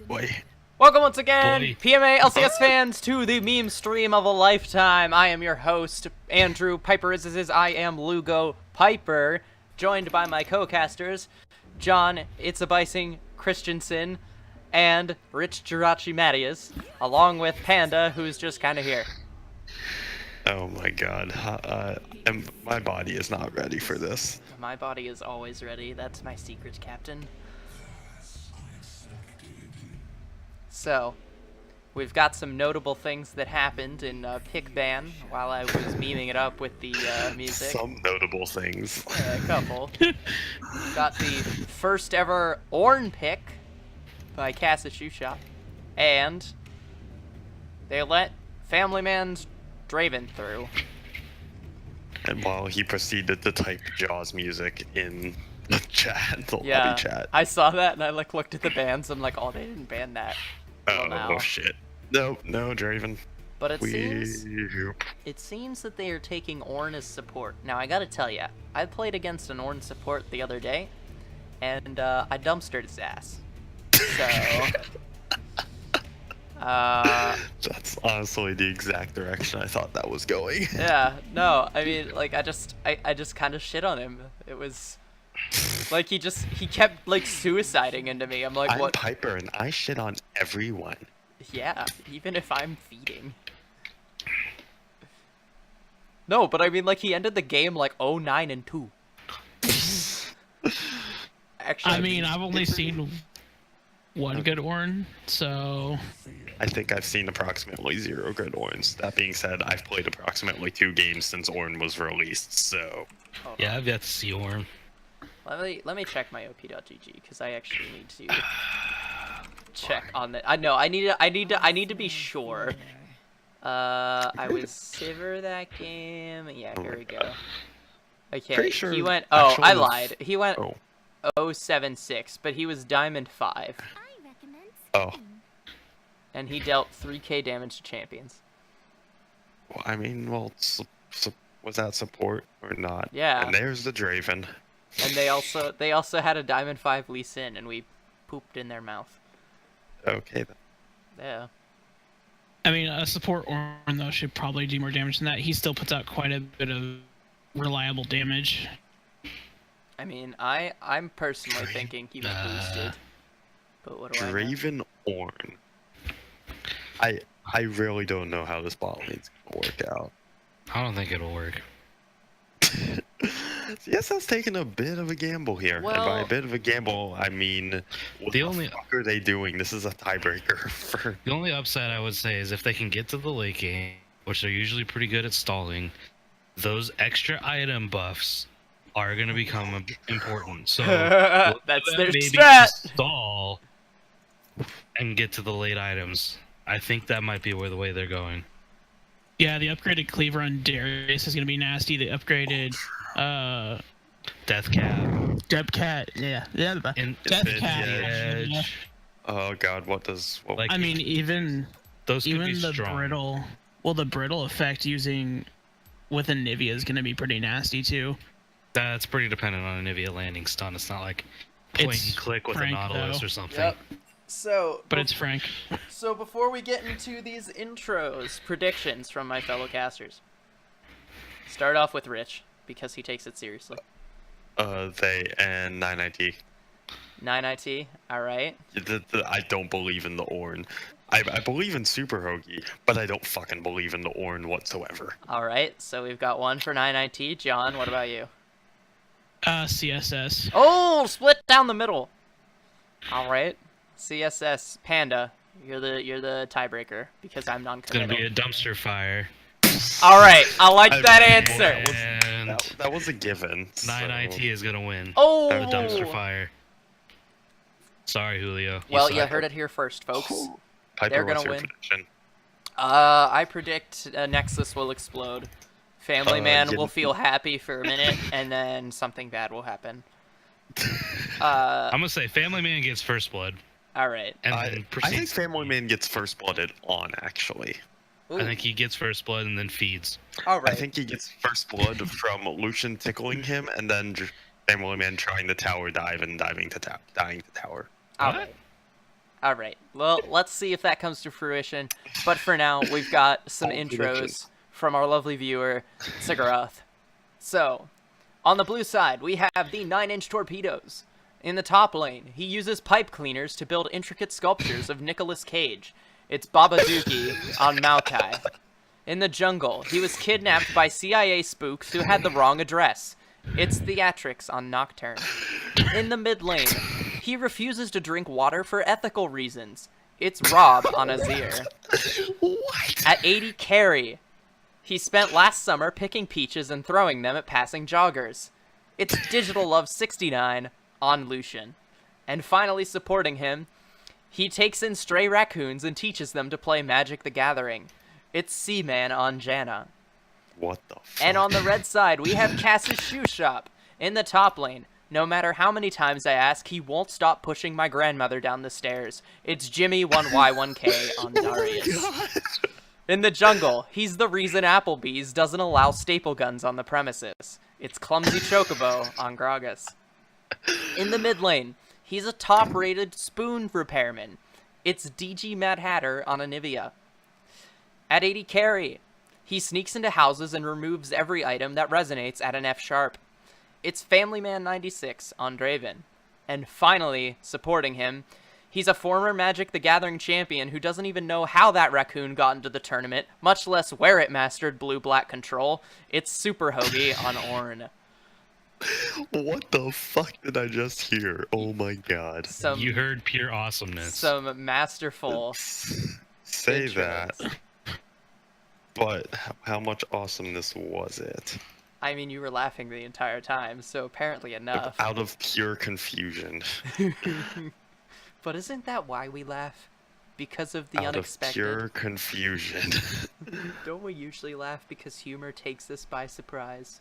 Boy. Welcome once again, Boy. PMA LCS fans, to the meme stream of a lifetime. I am your host, Andrew Piper. I am Lugo Piper, joined by my co-casters, John It's a Bicing Christensen and Rich Jirachi Mattias, along with Panda, who's just kind of here. Oh my god. And my body is not ready for this. My body is always ready. That's my secret, Captain. So, we've got some notable things that happened in Pick Ban while I was memeing it up with the music. Some notable things. A couple. Got the first ever Ornn pick by Casa Shoe Shop. And they let Family Man's Draven through. And while he proceeded to type Jaws music in the chat, the Yeah, lobby chat. I saw that and I looked at the bans. I'm like, oh, they didn't ban that. Well, Oh now. shit. No, Draven. But it seems that they are taking Ornn as support. Now, I gotta tell ya, I played against an Ornn support the other day, and I dumpstered his ass. So, That's honestly the exact direction I thought that was going. yeah, no, I mean, like, I just kind of shit on him. It was, like, he kept, like, suiciding into me. I'm like, I'm what? Piper and I shit on everyone. Yeah, even if I'm feeding. No, but I mean, like, he ended the game, like, 0-9-2. Actually, I mean, I've only seen one good Ornn, so... I think I've seen approximately 0 good Ornns. That being said, I've played approximately 2 games since Ornn was released, so... Yeah, I've yet to see Ornn. Let me check my op.gg because I actually need to check on that. I know I need to be sure. I was Sivir that game. Yeah, here we go. Okay, Pretty sure he went. Oh, I actually- lied. He went Oh. 0-7-6, but he was Diamond 5, Oh. and he dealt 3k damage to champions. Well, I mean, well, was that support or not? Yeah. And there's the Draven. And they also had a Diamond 5 Lee Sin, and we pooped in their mouth. Okay, then. Yeah. I mean, a support Ornn, though, should probably do more damage than that. He still puts out quite a bit of reliable damage. I mean, I'm personally thinking he was boosted. But what do I know? Draven Ornn. I really don't know how this bottle needs to work out. I don't think it'll work. CSS taking a bit of a gamble here. And by Well- a bit of a gamble, I mean, what The the only- fuck are they doing? This is a tiebreaker for... The only upside I would say is if they can get to the late game, which they're usually pretty good at stalling, those extra item buffs are going to become important. So That's their maybe strat. stall and get to the late items. I think that might be the way they're going. Yeah, the upgraded cleaver on Darius is going to be nasty. The upgraded, Death Cap. Debcat, yeah. And Debcat. Edge. Yeah. Oh god, what Like, I mean, even those could be the strong. brittle... Well, the brittle effect using with Anivia is going to be pretty nasty, too. That's pretty dependent on Anivia landing stun. It's not like point It's and click with Frank, a Nautilus though. or something. Yep. So, But it's Frank. So before we get into these intros, predictions from my fellow casters. Start off with Rich, because he takes it seriously. They and 9IT. 9IT, alright. I don't believe in the Ornn. I believe in Super Hoagie, but I don't fucking believe in the Ornn whatsoever. Alright, so we've got one for 9IT. John, what about you? CSS. Oh, split down the middle. Alright. CSS, Panda, you're the tiebreaker, because I'm It's going to non-committal. be a dumpster fire. Alright, I like that I- answer. And That was a given. 9IT is going to win. Oh! A dumpster fire. Sorry, Julio. Well, suck. you heard it here first, folks. Piper, They're what's gonna your win. prediction? I predict Nexus will explode. Family Man yeah. will feel happy for a minute, and then something bad will happen. I'm going to say Family Man gets first blood. Alright. And I then think proceeds. Family Man gets first blooded on, actually. I think he gets first blood and then feeds. Alright. I think he gets first blood from Lucian tickling him, and then Family Man trying to tower dive and dying to tower. Alright. All right. Well, let's see if that comes to fruition. But for now, we've got some All intros predictions. from our lovely viewer, Sigurath. So, on the blue side, we have the 9-inch torpedoes. In the top lane, he uses pipe cleaners to build intricate sculptures of Nicolas Cage. It's Babazuki on Maokai. In the jungle, he was kidnapped by CIA spooks who had the wrong address. It's Theatrix on Nocturne. In the mid lane, he refuses to drink water for ethical reasons. It's Rob on Azir. What? At 80 carry, he spent last summer picking peaches and throwing them at passing joggers. It's Digital Love 69 on Lucian. And finally supporting him, he takes in stray raccoons and teaches them to play Magic the Gathering. It's Seaman on Janna. What the fuck? And on the red side, we have Cass's Shoe Shop. In the top lane, no matter how many times I ask, he won't stop pushing my grandmother down the stairs. It's Jimmy1Y1K on Darius. In the jungle, he's the reason Applebee's doesn't allow staple guns on the premises. It's Clumsy Chocobo on Gragas. In the mid lane, he's a top-rated spoon repairman. It's DG Mad Hatter on Anivia. At 80 carry, he sneaks into houses and removes every item that resonates at an F sharp. It's Family Man 96 on Draven. And finally, supporting him, he's a former Magic the Gathering champion who doesn't even know how that raccoon got into the tournament, much less where it mastered blue-black control. It's Super Hoagie on Ornn. What the fuck did I just hear? Oh my god. You heard pure awesomeness. Some masterful Say intros. that. But how much awesomeness was it? I mean, you were laughing the entire time, so apparently enough. Out of pure confusion. But isn't that why we laugh? Because of the Out unexpected. of pure confusion. Don't we usually laugh because humor takes us by surprise?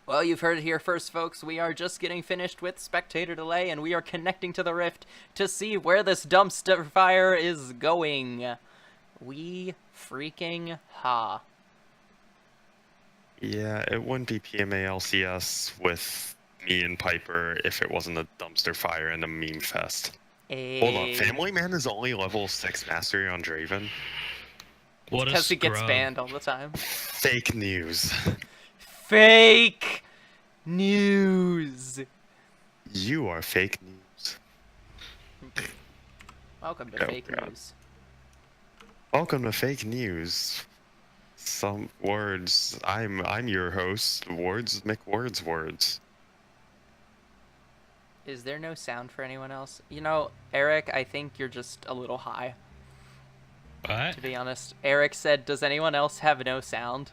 Well, you've heard it here first, folks. We are just getting finished with Spectator Delay, and we are connecting to the Rift to see where this dumpster fire is going. We freaking ha. Yeah, it wouldn't be PMA LCS with me and Piper if it wasn't a dumpster fire and a meme fest. Hold on, Family Man is only level 6 mastery on Draven? What a Because he gets scrub. banned all the time. Fake news. Fake news. You are fake news. Welcome to Oh, fake God. news. Welcome to fake news. Some words. I'm your host. Words make words. Is there no sound for anyone else? You know, Eric, I think you're just a little high, What? to be honest. Eric said, does anyone else have no sound?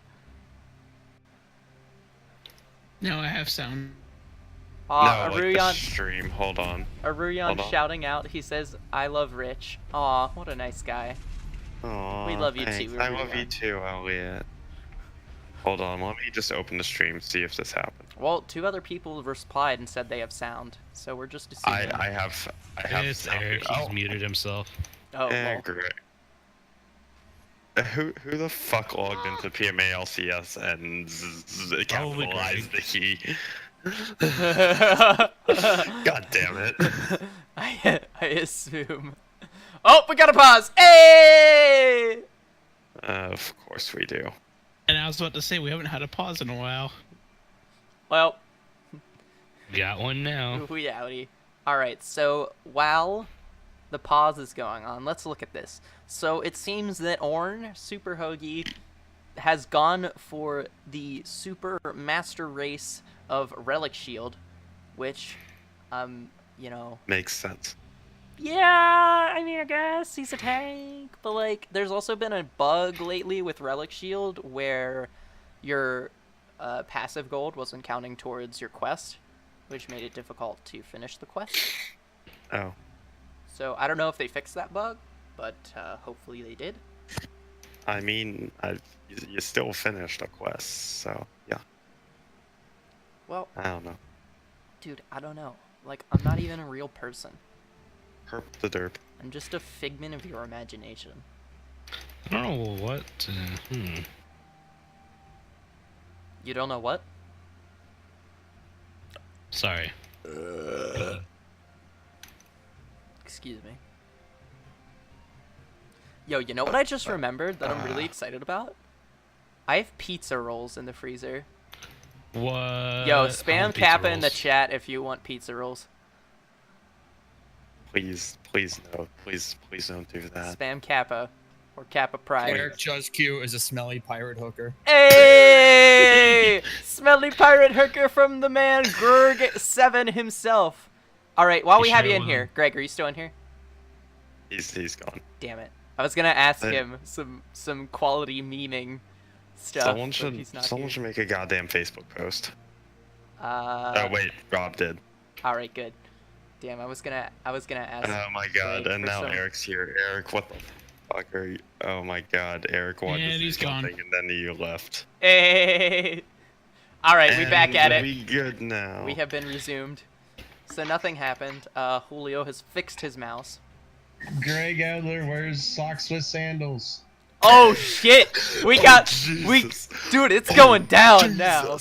No, I have sound. No, like the Aruyan, stream. Hold on. Hold on. shouting out, he says, I love Rich. Aw, what a nice guy. Aw, We love you thanks. too, I love Aruyan. you too, Elliot. Hold on, let me just open the stream, see if this happened. Well, 2 other people replied and said they have sound, so we're just assuming. I have It's sound. Eric. He's muted himself. Oh, well. Great. Who the fuck logged into PMA LCS and Probably capitalized the key? I God damn it. assume. Oh, we got a pause. Hey! Of course we do. And I was about to say, we haven't had a pause in a while. Well, Got one now. we outie. Alright, so while the pause is going on, let's look at this. So it seems that Ornn, Super Hoagie, has gone for the Super Master Race of Relic Shield, which, you know... Makes sense. Yeah, I mean, I guess he's a tank, but, like, there's also been a bug lately with Relic Shield where your passive gold wasn't counting towards your quest, which made it difficult to finish the quest. Oh. So I don't know if they fixed that bug, but hopefully they did. I mean, you still finished a quest, so yeah. Well, I don't know. dude, I don't know. Like, I'm not even a real person. Herp the derp. I'm just a figment of your imagination. I don't know what. You don't know what? Sorry. Excuse me. Yo, you know what I just remembered that I'm really excited about? I have pizza rolls in the freezer. What? Yo, I spam want pizza Kappa in the rolls. chat if you want pizza rolls. Please no. Please don't do that. Spam Kappa. Or Kappa Pride. Eric Judge Q is a smelly pirate hooker. Hey! Smelly pirate hooker from the man Greg7 himself. Alright, while we have you in here. Greg, are you still in here? He's gone. Damn it. I was gonna ask him some quality memeing stuff. Someone should make a goddamn Facebook post. Oh wait, Rob did. Alright, good. Damn, I was gonna ask. Oh my god, and now Eric's here. Eric, what the fuck are you? Oh my god, Eric wanted to do something and then he left. Hey! Alright, we back at it. We good now. We have been resumed. So nothing happened. Julio has fixed his mouse. Greg Adler wears socks with sandals. Oh shit! We got Jesus. dude, it's going down Jesus. now.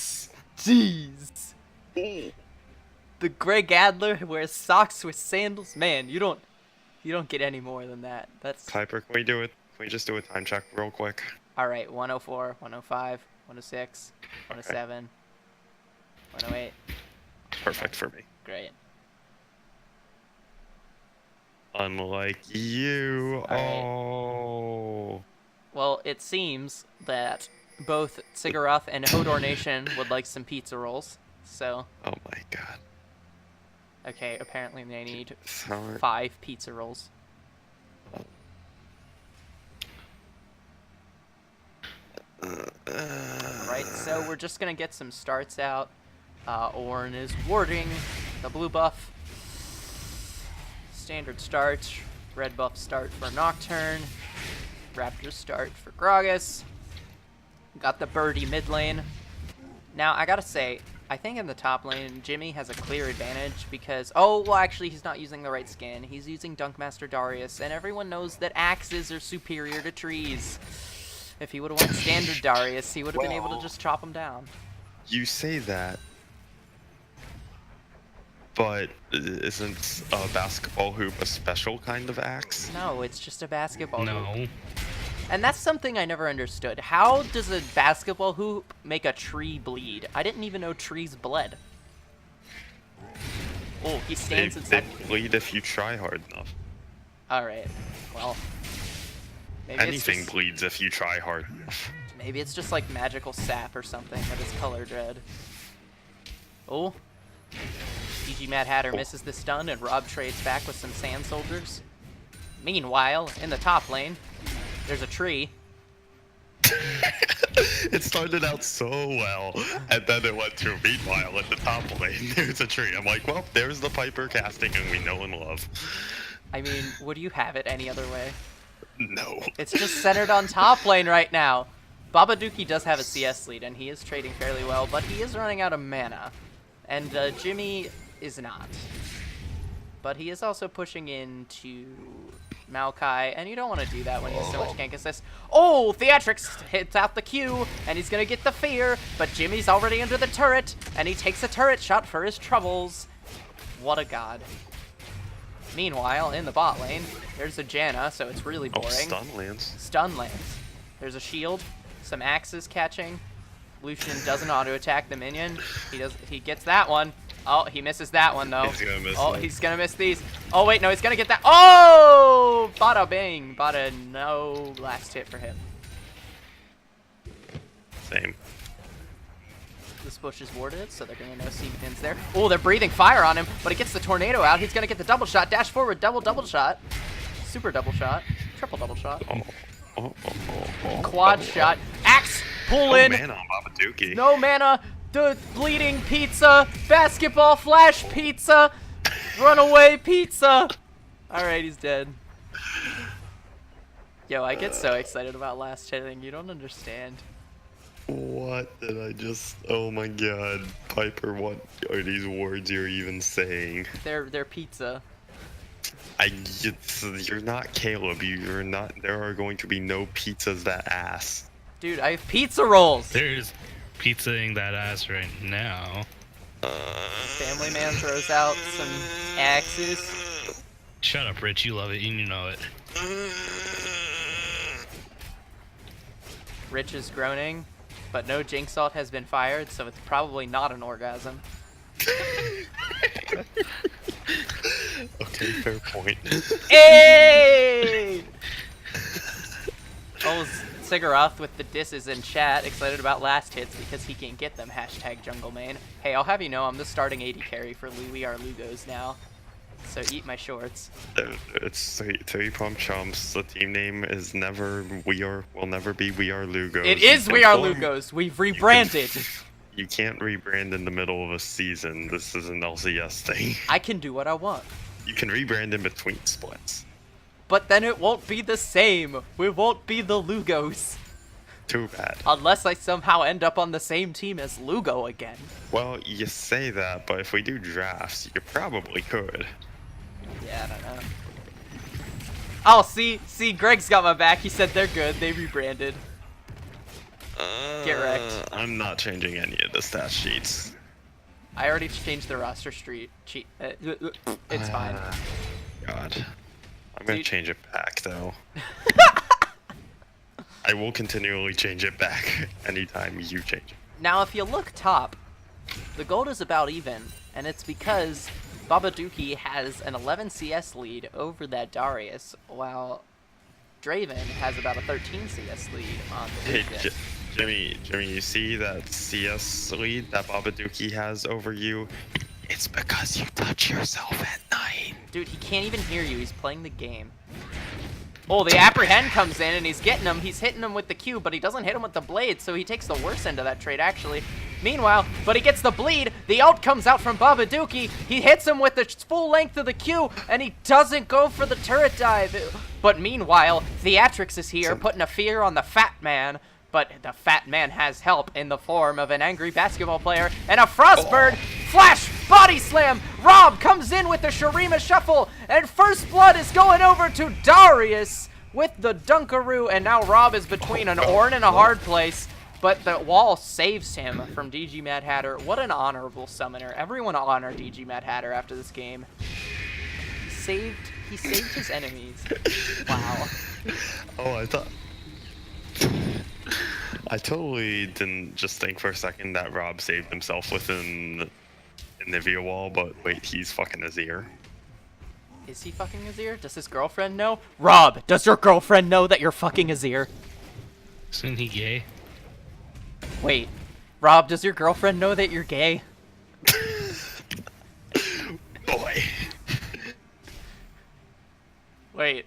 Jeez. The Greg Adler wears socks with sandals. Man, you don't get any more than that. That's Piper, can we do it? Can we just do a time check real quick? all right. 104, 105, 106, 107, 108. Perfect for me. Great. Unlike you. All right. Oh. Well, it seems that both Sigurath and Hodor Nation would like some pizza rolls. So, Oh my god. okay, apparently they need Sorry. 5 pizza rolls. Alright, so we're just gonna get some starts out. Ornn is warding the blue buff. Standard start. Red buff start for Nocturne. Raptor start for Gragas. Got the birdie mid lane. Now, I gotta say, I think in the top lane, Jimmy has a clear advantage because... Oh, well, actually, he's not using the right skin. He's using Dunkmaster Darius, and everyone knows that axes are superior to trees. If he would have went standard Darius, he would have been able to just chop him down. You say that, but isn't a basketball hoop a special kind of axe? No, it's just a basketball hoop. No. And that's something I never understood. How does a basketball hoop make a tree bleed? I didn't even know trees bled. Oh, he stands inside. They bleed if you try hard enough. Alright, well. Maybe Anything it's just, bleeds if you try hard enough. maybe it's just like magical sap or something that is color red. Oh. DG Mad Hatter misses the stun and Rob trades back with some sand soldiers. Meanwhile, in the top lane, there's a tree. It started out so well, and then it went to meanwhile at the top lane. There's a tree. I'm like, well, there's the Piper casting and we know and love. I mean, would you have it any other way? No. It's just centered on top lane right now. Babaduki does have a CS lead, and he is trading fairly well, but he is running out of mana. And Jimmy is not. But he is also pushing into Maokai, and you don't want to do that when you have so much gank assist. Oh, Theatrix hits out the Q, and he's going to get the fear, but Jimmy's already under the turret, and he takes a turret shot for his troubles. What a god. Meanwhile, in the bot lane, there's a Janna, so it's really boring. Oh, stun lands. Stun lands. There's a shield, some axes catching. Lucian doesn't auto-attack the minion. He gets that one. Oh, he misses that one, though. He's gonna miss Oh, them. he's gonna miss these. Oh, wait, no, he's gonna get that. Oh! Bada bing. Bada no last hit for him. Same. This bush is warded, so they're gonna know Seaman's there. Oh, they're breathing fire on him, but he gets the tornado out. He's gonna get the double shot. Dash forward, double shot. Super double shot. Triple double shot. Quad shot. Axe pull in. No mana on Babaduki. No mana. The bleeding pizza. Basketball flash pizza. Runaway pizza. Alright, he's dead. Yo, I get so excited about last hitting. You don't understand. What did I just... Oh my god. Piper, what are these words you're even saying? They're pizza. You're not Caleb. You're not... There are going to be no pizzas that ass. Dude, I have pizza rolls. There's pizzaing that ass right now. Family Man throws out some axes. Shut up, Rich. You love it. You know it. Rich is groaning, but no Jinx Salt has been fired, so it's probably not an orgasm. Okay, fair point. Hey! Oh, Sigurath with the disses in chat, excited about last hits because he can't get them. Hashtag jungle main. Hey, I'll have you know I'm the starting AD carry for We Are Lugos now. So eat my shorts. It's three pump chumps. The team name is will never be We Are Lugos. It is We Are Lugos. We've rebranded. You can't rebrand in the middle of a season. This is an LCS thing. I can do what I want. You can rebrand in between splits. But then it won't be the same. We won't be the Lugos. Too bad. Unless I somehow end up on the same team as Lugo again. Well, you say that, but if we do drafts, you probably could. Yeah, I don't know. Oh, see, Greg's got my back. He said they're good. They rebranded. Get wrecked. I'm not changing any of the stat sheets. I already changed the roster cheat. It's fine. God. I'm gonna change it back, though. I will continually change it back anytime you change it. Now, if you look top, the gold is about even, and it's because Babaduki has an 11 CS lead over that Darius, while Draven has about a 13 CS lead on the Hey, Jimmy, you see that CS lead that Babaduki has over you? It's because you touch yourself at night. Dude, he can't even hear you. He's playing the game. Oh, the apprehend comes in and he's getting him. He's hitting him with the Q, but he doesn't hit him with the blade, so he takes the worst end of that trade, actually. Meanwhile, but he gets the bleed. The ult comes out from Babaduki. He hits him with the full length of the Q, and he doesn't go for the turret dive. But meanwhile, Theatrix is here, putting a fear on the fat man. But the fat man has help in the form of an angry basketball player and a Frostbird. Flash! Body slam! Rob comes in with the Shurima shuffle, and first blood is going over to Darius with the Dunkaroo, and now Rob is between an Ornn and a hard place, but the wall saves him from DG Mad Hatter. What an honorable summoner. Everyone honor DG Mad Hatter after this game. He saved his enemies. Wow. Oh, I totally didn't just think for a second that Rob saved himself within Nivea wall, but wait, he's fucking Azir. Is he fucking Azir? Does his girlfriend know? Rob, does your girlfriend know that you're fucking Azir? Isn't he gay? Wait, Rob, does your girlfriend know that you're gay? Boy. Wait.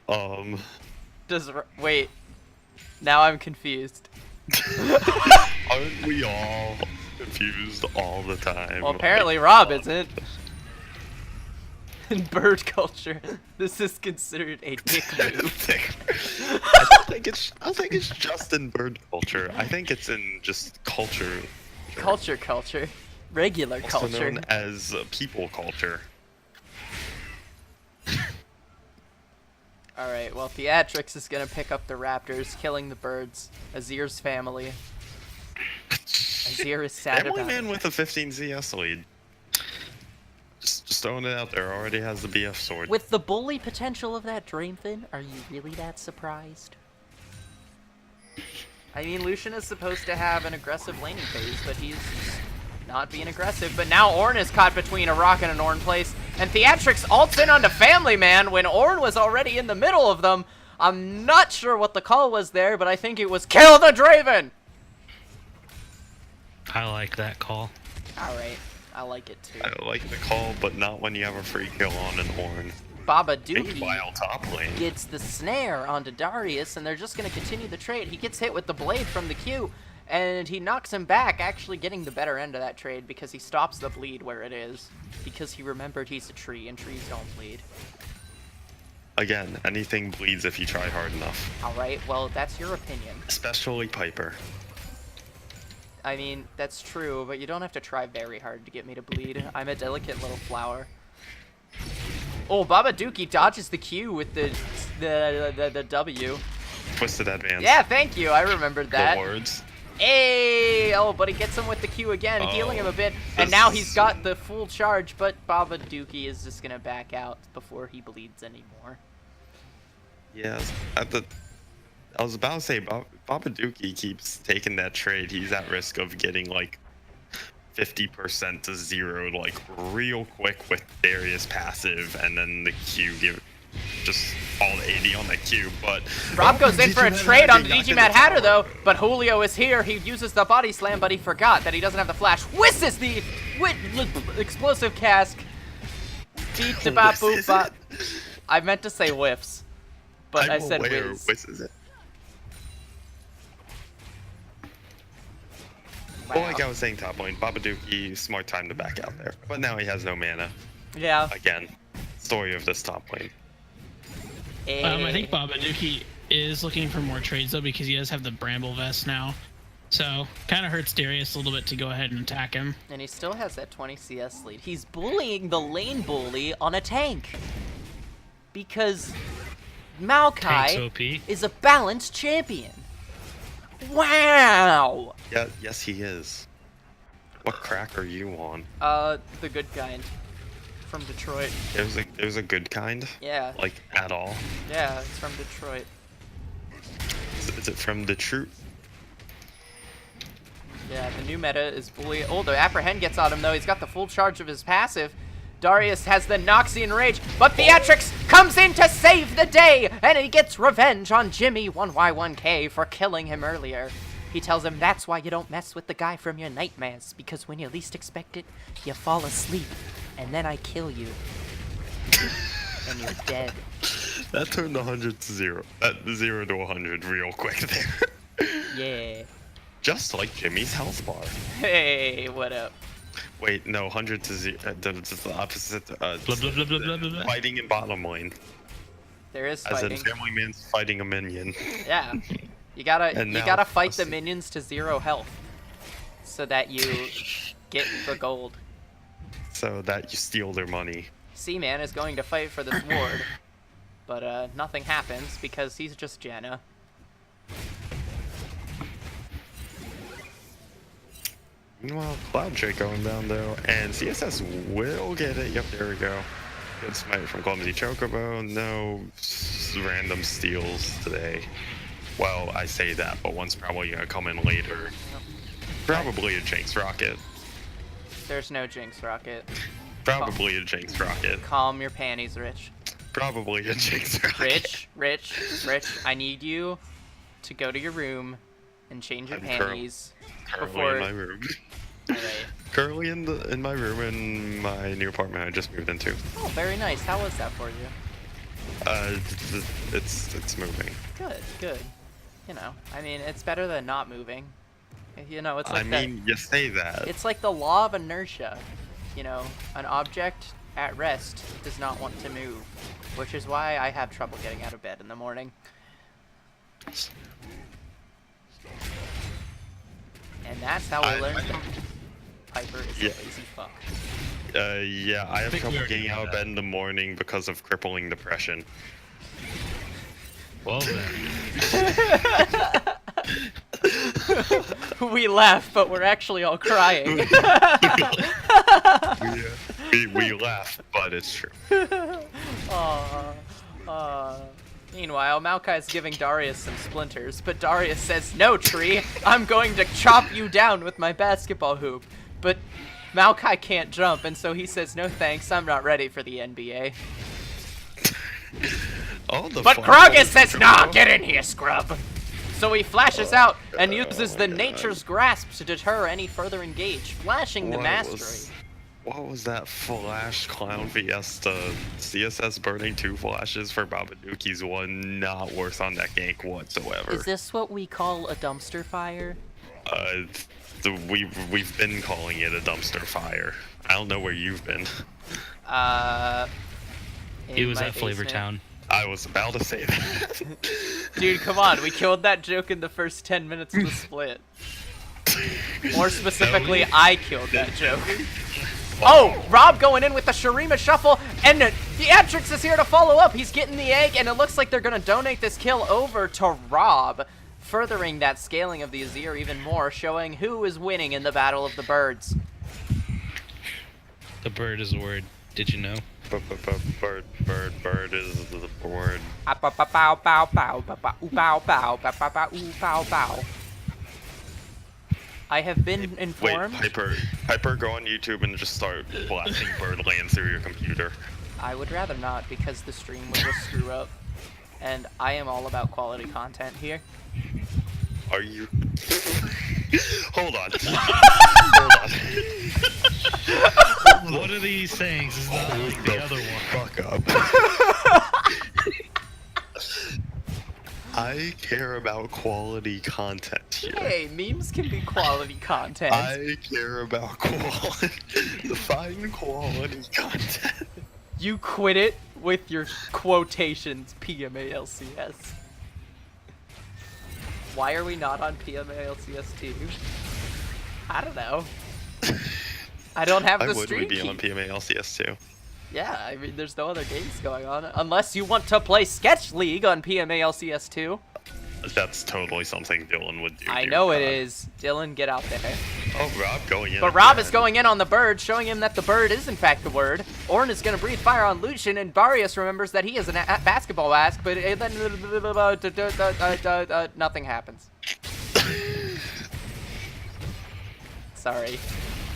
Wait. Now I'm confused. Aren't we all confused all the time? Well, apparently Rob isn't. In bird culture, this is considered a dick move. I don't think it's just in bird culture. I think it's in just culture. Culture. Regular also culture. known as people culture. Alright, well, Theatrix is gonna pick up the Raptors, killing the birds. Azir's family. Azir is sad Family about man it. with a 15 CS lead. Just throwing it out there, already has the BF sword. With the bully potential of that Draven, are you really that surprised? I mean, Lucian is supposed to have an aggressive laning phase, but he's not being aggressive. But now Ornn is caught between a rock and an Ornn place, and Theatrix ults in onto Family Man when Ornn was already in the middle of them. I'm not sure what the call was there, but I think it was kill the Draven! I like that call. Alright, I like it too. I like the call, but not when you have a free kill on an Ornn. Babaduki Meanwhile, top lane. gets the snare onto Darius, and they're just going to continue the trade. He gets hit with the blade from the Q, and he knocks him back, actually getting the better end of that trade because he stops the bleed where it is, because he remembered he's a tree, and trees don't bleed. Again, anything bleeds if you try hard enough. Alright, well, that's your opinion. Especially Piper. I mean, that's true, but you don't have to try very hard to get me to bleed. I'm a delicate little flower. Oh, Babaduki dodges the Q with the W. Twisted advance. Yeah, thank you. I remembered that. Good words. Hey! Oh, but he gets him with the Q again, healing him a bit. And now he's got the full charge, but Babaduki is just gonna back out before he bleeds anymore. Yes, I was about to say, Babaduki keeps taking that trade. He's at risk of getting like 50% to 0, like real quick with Darius passive, and then the Q give just all 80 on the Q. But Rob goes in for a trade on the DG Mad Hatter though, but Julio is here. He uses the body slam, but he forgot that he doesn't have the flash. Whisses the explosive cask. Beat the bop boop bop. I meant to say whiffs, but I said whiz. Whizzes it. Wow. Well, like I was saying, top lane, Babaduki, smart time to back out there. But now he has no mana. Yeah. Again, story of this top lane. I think Babaduki is looking for more trades though, because he does have the Bramble Vest now. So, kind of hurts Darius a little bit to go ahead and attack him. And he still has that 20 CS lead. He's bullying the lane bully on a tank. Because Maokai is a balanced champion. Wow! Yeah, yes he is. What crack are you on? The good kind. From Detroit. There's a good kind? Yeah. Like, at all? Yeah, it's from Detroit. Is it from Detroit? Yeah, the new meta is bully. Oh, the Apprehend gets on him, though. He's got the full charge of his passive. Darius has the Noxian Rage, but Beatrix comes in to save the day, and he gets revenge on Jimmy 1Y1K for killing him earlier. He tells him that's why you don't mess with the guy from your nightmares, because when you least expect it, you fall asleep, and then I kill you. And you're dead. That turned 100 to 0. 0 to 100 real quick there. Yeah. Just like Jimmy's health bar. Hey, what up? Wait, no, 100 to 0. It's the opposite. Blah, blah, blah, blah, blah, blah. Fighting in bottom lane. There is As fighting. in Family Man's fighting a minion. Yeah. You gotta fight the minions to 0 health. So that you get the gold. So that you steal their money. Seaman is going to fight for this ward. But nothing happens because he's just Janna. Meanwhile, Cloud Drake going down though, and CSS will get it. Yep, there we go. Good smite from Clumsy Chocobo. No random steals today. Well, I say that, but one's probably gonna come in later. Probably a Jinx Rocket. There's no Jinx Rocket. Probably a Jinx Rocket. Calm your panties, Rich. Probably a Jinx Rocket. Rich, I need you to go to your room and change your I'm panties currently in my room. Alright. Currently in my room in my new apartment I just moved into. Oh, very nice. How was that for you? It's moving. Good. You know, I mean, it's better than not moving. You know, it's like you say that. It's like the law of inertia. You know, an object at rest does not want to move, which is why I have trouble getting out of bed in the morning. And that's how we learned that Piper is a lazy fuck. Yeah, I have trouble getting out of bed in the morning because of crippling depression. Well then. We laugh, but we're actually all crying. we laugh, but it's true. Meanwhile, Maokai is giving Darius some splinters, but Darius says, "No, Tree, I'm going to chop you down with my basketball hoop." But Maokai can't jump, and so he says, "No thanks, I'm not ready for the NBA." But Krogus says, "Nah, get in here, scrub." So he flashes out and uses the Nature's Grasp to deter any further engage, flashing the Mastery. What was that flash Clown Fiesta? CSS burning 2 flashes for Babaduki's 1, not worth on that gank whatsoever. Is this what we call a dumpster fire? We've been calling it a dumpster fire. I don't know where you've been. It was at Flavortown. I was about to say that. Dude, come on, we killed that joke in the first 10 minutes of the split. More specifically, I killed that joke. Oh, Rob going in with the Shurima Shuffle, and Beatrix is here to follow up. He's getting the egg, and it looks like they're going to donate this kill over to Rob furthering that scaling of the Azir even more, showing who is winning in the Battle of the Birds. The bird is the word. Did you know? Bird is the word. I have been Wait, informed. Piper, go on YouTube and just start blasting Birdland through your computer. I would rather not, because the stream would just screw up. And I am all about quality content here. Are you? Hold on. Hold on. One of these sayings is not like the other one. Fuck up. I care about quality content here. Hey, memes can be quality content. I care about quality. Fine quality content. You quit it with your quotations, PMA LCS. Why are we not on PMA LCS 2? I don't know. I don't have Why the would we stream be key. on PMA LCS too? Yeah, I mean, there's no other games going on. Unless you want to play Sketch League on PMA LCS 2. That's totally something Dylan would do. I dear know it God. is. Dylan, get out there. Oh, Rob going in. But Rob again. is going in on the bird, showing him that the bird is in fact the word. Ornn is going to breathe fire on Lucian, and Barrios remembers that he is a basketball ask, but then nothing happens. Sorry.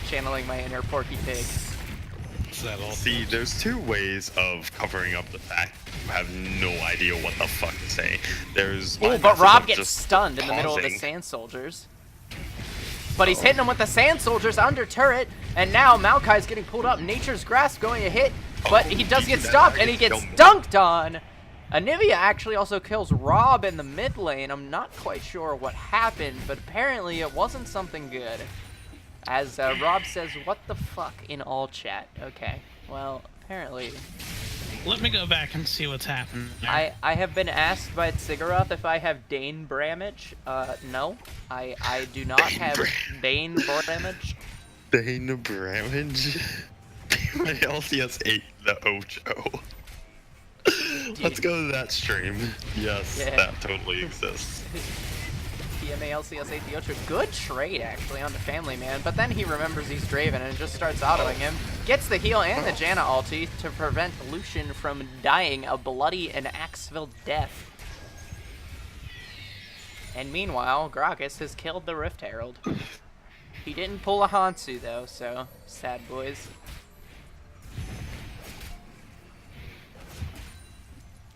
Channeling my inner Porky Pig. Is that all? See, there's two ways of covering up the fact you have no idea what the fuck to say. There's Oh, my but method Rob of gets just stunned in the middle of the pausing. Sand Soldiers. But he's hitting him with the Sand Soldiers under turret, and now Maokai's getting pulled up. Nature's Grasp going to hit, but he does get that stopped, guy and he gets gets dunked on. Anivia actually also kills Rob in the mid lane. I'm not quite sure what happened, but apparently it wasn't something good. As Rob says, what the fuck in all chat. Okay, well, apparently. Let me go back and see what's happening there. I have been asked by Sigurath if I have Dane Bramage. No. I do not have Dane Bramage. Dane Bramage. My LCS 8 the Ocho. Let's go to that stream. Yes, Yeah. that totally exists. PMA LCS 8 the Ocho. Good trade, actually, on the Family Man. But then he remembers he's Draven and just starts autoing him. Gets the heal and the Janna ulti to prevent Lucian from dying a bloody and axe-filled death. And meanwhile, Gragas has killed the Rift Herald. He didn't pull a Hansu, though, so sad boys.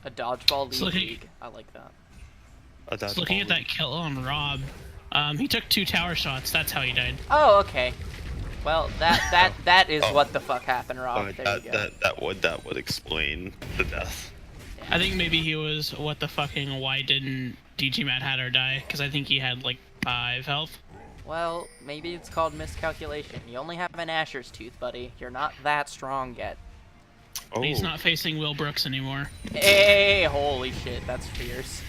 A dodgeball So he- league. I like that. Just looking at that kill on Rob, he took 2 tower shots. That's how he died. Oh, okay. Well, that is Oh. what the fuck happened, Rob. There you go. that would explain the death. I think maybe he was what the fucking why didn't DG Mad Hatter die? Because I think he had like 5 health. Well, maybe it's called miscalculation. You only have an Asher's Tooth, buddy. You're not that strong yet. Oh, He's not facing Will Brooks anymore. Hey, holy shit, that's fierce.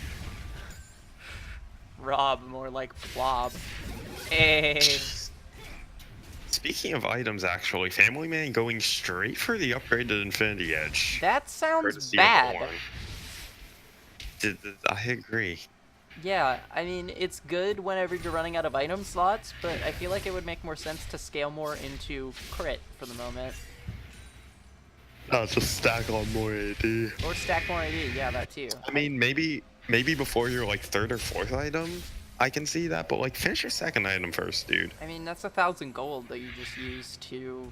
Rob, more like Blob. Hey. Speaking of items, actually, Family Man going straight for the upgraded Infinity Edge. That sounds courtesy of bad. Ornn. I agree. Yeah, I mean, it's good whenever you're running out of item slots, but I feel like it would make more sense to scale more into crit for the moment. No, just stack on more AD. Or stack more AD, yeah, that too. I mean, maybe before your like 3rd or 4th item, I can see that, but like finish your 2nd item first, dude. I mean, that's 1,000 gold that you just use to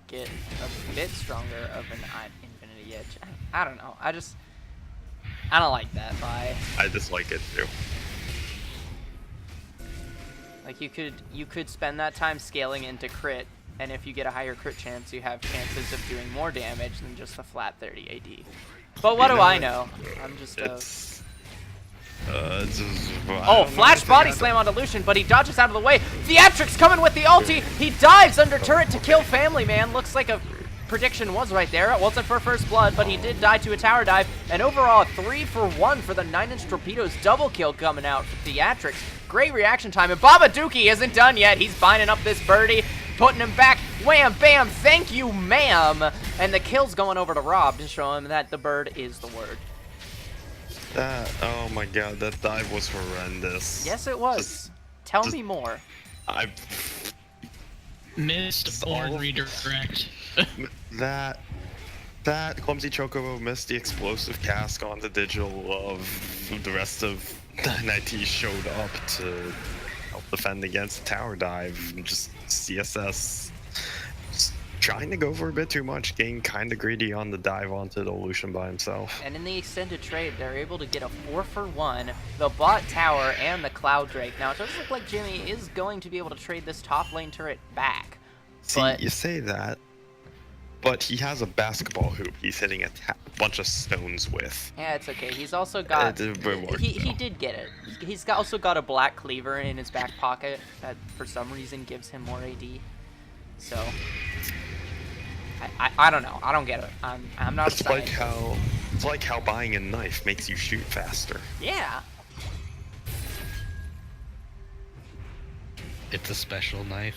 get a bit stronger of an Infinity Edge. I don't know. I don't like that buy. I dislike it too. Like you could spend that time scaling into crit, and if you get a higher crit chance, you have chances of doing more damage than just a flat 30 AD. But what do I know? I'm just a... It's just, Oh, flash body slam onto Lucian, but he dodges out of the way. Theatrix coming with the ulti. He dives under turret to kill Family Man. Looks like a prediction was right there. It wasn't for first blood, but he did die to a tower dive. And overall, 3 for 1 for the 9-inch Torpedoes double kill coming out for Theatrix. Great reaction time. And Babaduki isn't done yet. He's binding up this birdie, putting him back. Wham, bam, thank you, ma'am. And the kill's going over to Rob to show him that the bird is the word. Oh my god, that dive was horrendous. Yes, it was. Just- Tell just- me more. I Missed board redirect. that clumsy chocobo missed the explosive cask on the digital of the rest of 9IT showed up to help defend against the tower dive. Just CSS just trying to go for a bit too much, getting kind of greedy on the dive onto the Lucian by himself. And in the extended trade, they're able to get a 4-for-1, the bot tower, and the Cloud Drake. Now, it does look like Jimmy is going to be able to trade this top lane turret back. See, But you say that, but he has a basketball hoop he's hitting a bunch of stones with. yeah, it's okay. He's also got... It worked, He though. did get it. Also got a black cleaver in his back pocket that, for some reason, gives him more AD. So... I don't know. I don't get it. I'm not a It's like scientist. it's like how buying a knife makes you shoot faster. Yeah. It's a special knife.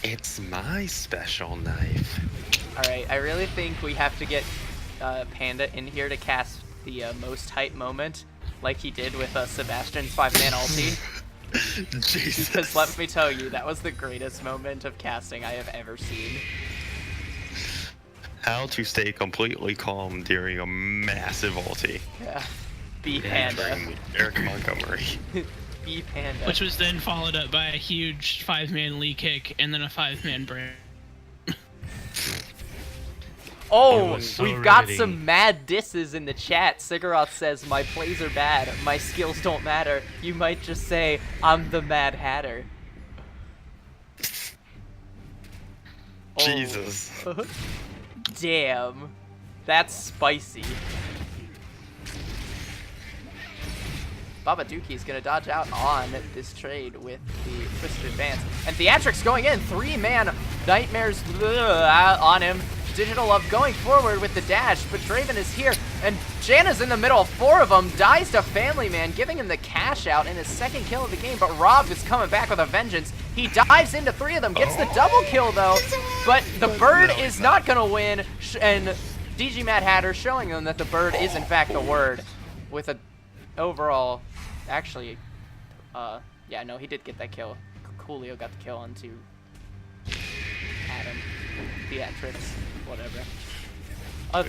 It's my special knife. Alright, I really think we have to get Panda in here to cast the most hype moment, like he did with Sebastian's 5-man ulti. Jesus. Because let me tell you, that was the greatest moment of casting I have ever seen. How to stay completely calm during a massive ulti. Yeah. B Panda. Featuring Eric Montgomery. B Panda. Which was then followed up by a huge 5-man Lee kick and then a 5-man brand. Oh, was so we've got ready. some mad disses in the chat. Sigurath says, my plays are bad. My skills don't matter. You might just say, I'm the Mad Hatter. Oh. Jesus. Damn. That's spicy. Babadookie's gonna dodge out on this trade with the Twisted Advance. And Theatrics going in. 3-man Nightmares on him. Digital Love going forward with the dash, but Draven is here, and Janna's in the middle. 4 of them, dies to Family Man, giving him the cash out in his second kill of the game, but Rob is coming back with a vengeance. He dives into 3 of them, gets the double kill though, but the bird is not gonna win, and DG Mad Hatter showing them that the bird is in fact the word, with a overall, actually, yeah, no, he did get that kill. Coolio got the kill onto Adam. Theatrics, whatever.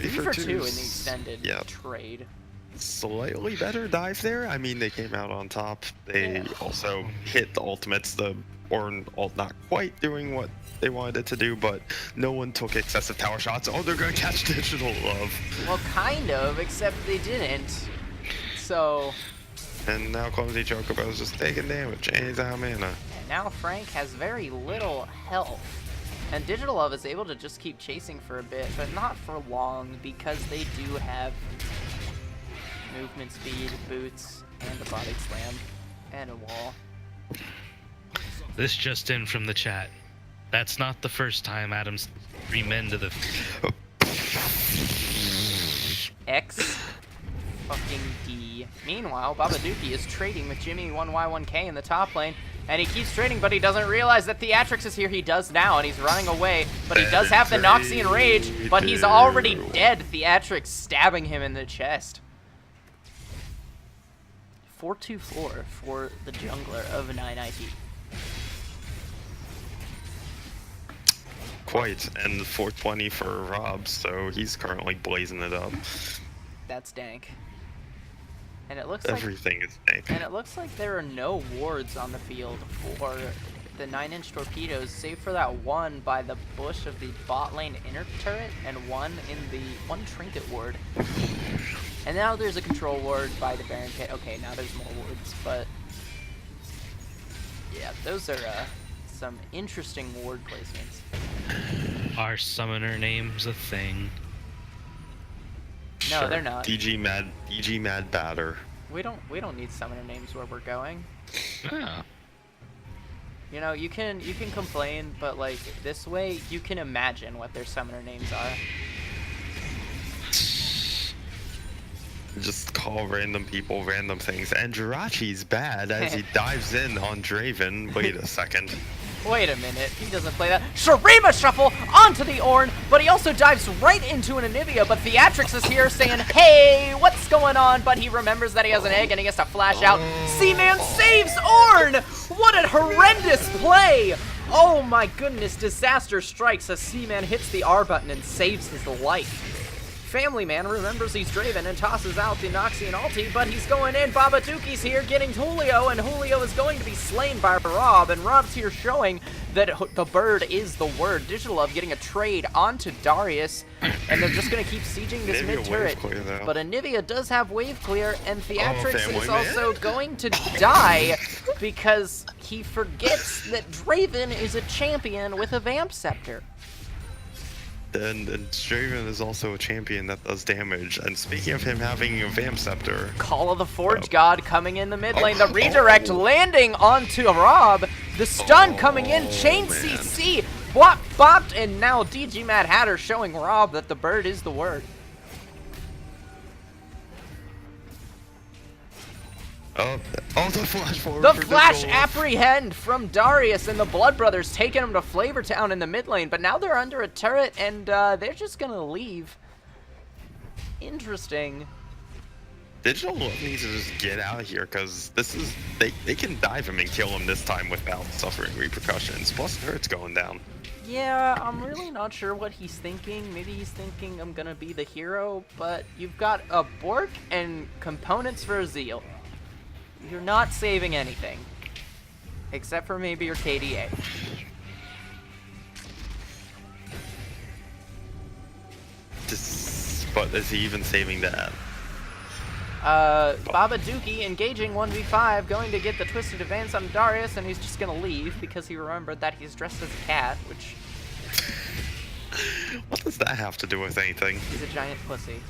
3 for 2 in the extended Yep. trade. Slightly better dive there. I mean, they came out on top. They also hit the ultimates, not quite doing what they wanted it to do, but no one took excessive tower shots. Oh, they're gonna catch Digital Love. Well, kind of, except they didn't. So, And now Clumsy Chocobo's just taking damage, and he's out of mana. and now Frank has very little health. And Digital Love is able to just keep chasing for a bit, but not for long, because they do have movement speed, boots, and a body slam, and a wall. This just in from the chat. That's not the first time Adam's 3 men to the. X fucking D. Meanwhile, Babadookie is trading with Jimmy 1Y1K in the top lane, and he keeps trading, but he doesn't realize that Theatrics is here. He does now, and he's running away, but he does have the Noxian Rage, but he's already dead. Theatrics stabbing him in the chest. 4-2-4 for the jungler of 9IT. Quite, and 420 for Rob, so he's currently blazing it up. That's dank. And it looks like Everything is dank. And it looks like there are no wards on the field for the 9-inch torpedoes, save for that one by the bush of the bot lane inner turret, and one trinket ward. And now there's a control ward by the Baron Pit. Okay, now there's more wards, but yeah, those are some interesting ward placements. Our summoner name's a thing. No, Sure. they're not. DG Mad Batter. We don't need summoner names where we're going. Yeah. You know, you can complain, but like this way you can imagine what their summoner names are. Just call random people random things. And Jirachi's bad as he dives in on Draven. Wait a second. Wait a minute, he doesn't play that. Shurima Shuffle onto the Ornn, but he also dives right into an Anivia, but Theatrix is here saying, hey, what's going on? But he remembers that he has an egg and he has to flash out. Seaman saves Ornn! What a horrendous play! Oh my goodness, disaster strikes as Seaman hits the R button and saves his life. Family Man remembers he's Draven and tosses out the Noxian ulti, but he's going in. Babadookie's here getting Julio, and Julio is going to be slain by Rob, and Rob's here showing that the bird is the word. Digilove getting a trade onto Darius, and they're just going to keep sieging this mid-turret. But Anivia does have wave clear, and Theatrix is also going to die because he forgets that Draven is a champion with a Vamp Scepter. And Draven is also a champion that does damage. And speaking of him having a Vamp Scepter... Call of the Forge God coming in the mid lane. The redirect landing onto Rob. The stun coming in. Chain CC. Bopped. And now DG Mad Hatter showing Rob that the bird is the word. Oh, the flash forward. The flash apprehend from Darius, and the Blood Brothers taking him to Flavor Town in the mid lane, but now they're under a turret, and they're just gonna leave. Interesting. Digital Love needs to just get out of here, because this is... They can dive him and kill him this time without suffering repercussions. Plus, turret's going down. Yeah, I'm really not sure what he's thinking. Maybe he's thinking I'm gonna be the hero, but you've got a Bork and components for a Zeal. You're not saving anything. Except for maybe your KDA. But is he even saving that? Babadookie engaging 1v5, going to get the Twisted Advance on Darius, and he's just gonna leave because he remembered that he's dressed as a cat, which... What does that have to do with anything? He's a giant pussy.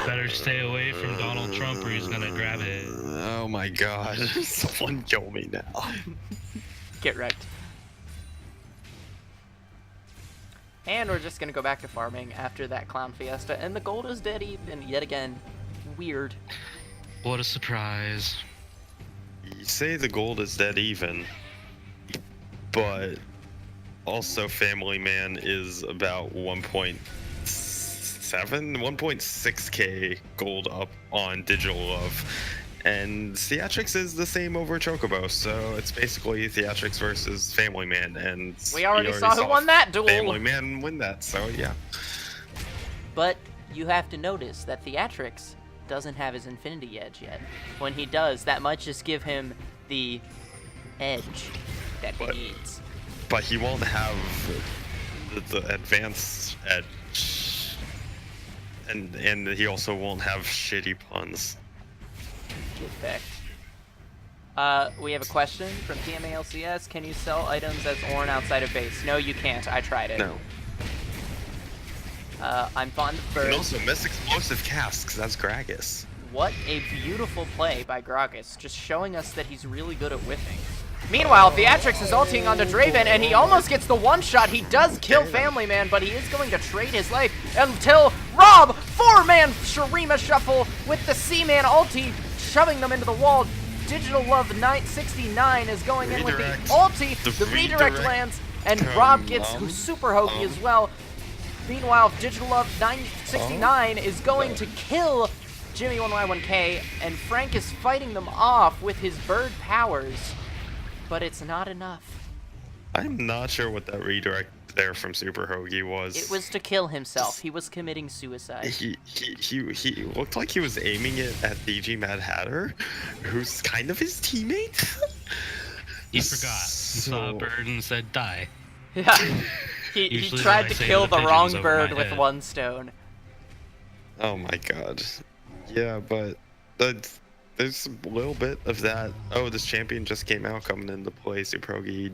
Better stay away from Donald Trump or he's gonna grab it. Oh my god. Someone kill me now. Get wrecked. And we're just gonna go back to farming after that clown fiesta, and the gold is dead even yet again. Weird. What a surprise. You say the gold is dead even, but also Family Man is about 1.6k gold up on Digital Love. And Theatrix is the same over Chocobo, so it's basically Theatrix versus Family Man, and we already saw who won that duel. Family Man win that, so yeah. But you have to notice that Theatrix doesn't have his Infinity Edge yet. When he does, that might just give him the edge that he needs. But he won't have the advanced edge, and he also won't have shitty puns. We have a question from PMA LCS. Can you sell items as Ornn outside of base? No, you can't. I tried it. No. I'm fond of birds. And also miss explosive casks. That's Gragas. What a beautiful play by Gragas, just showing us that he's really good at whiffing. Meanwhile, Theatrix is ulting onto Draven, and he almost gets the one-shot. He does kill Family Man, but he is going to trade his life until Rob, four-man Shurima Shuffle with the Seaman ulti, shoving them into the wall. Digital Love 969 is going in with the ulti. The redirect lands, and Rob gets super hokey as well. Meanwhile, Digital Love 969 is going to kill Jimmy 1Y1K, and Frank is fighting them off with his bird powers. But it's not enough. I'm not sure what that redirect there from Super Hoagie was. It was to kill himself. He was committing suicide. He looked like he was aiming it at DG Mad Hatter, who's kind of his teammate. He forgot. He saw a bird and said, die. Yeah. He tried to kill the wrong bird with one stone. Oh my god. Yeah, but there's a little bit of that. Oh, this champion just came out coming into play. Super Hoagie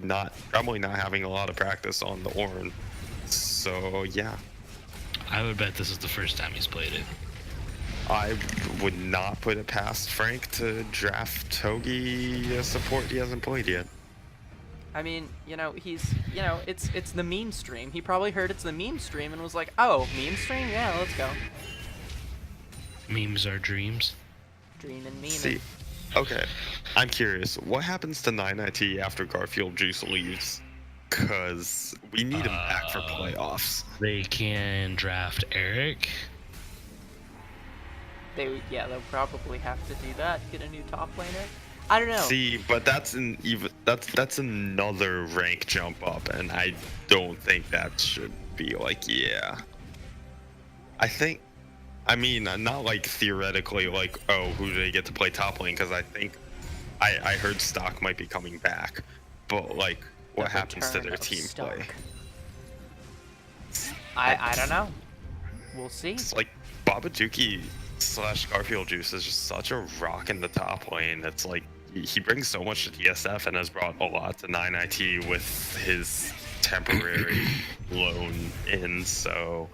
probably not having a lot of practice on the Ornn. So yeah. I would bet this is the first time he's played it. I would not put it past Frank to draft Hoagie a support he hasn't played yet. I mean, it's the meme stream. He probably heard it's the meme stream and was like, oh, meme stream? Yeah, let's go. Memes are dreams. Dream and meme. See, okay, I'm curious. What happens to 9IT after Garfield Juice leaves? Cause we need him back for playoffs. They can draft Eric. They'll probably have to do that. Get a new top laner. I don't know. See, but that's that's another rank jump up, and I don't think that should be like, yeah. I mean, not like theoretically, like, oh, who do they get to play top lane? Because I think I heard Stock might be coming back, but like, what The happens to return their of team Stark. play? I don't know. We'll see. It's like Babaduki / Garfield Juice is just such a rock in the top lane. It's like he brings so much to TSF and has brought a lot to 9IT with his temporary loan in. So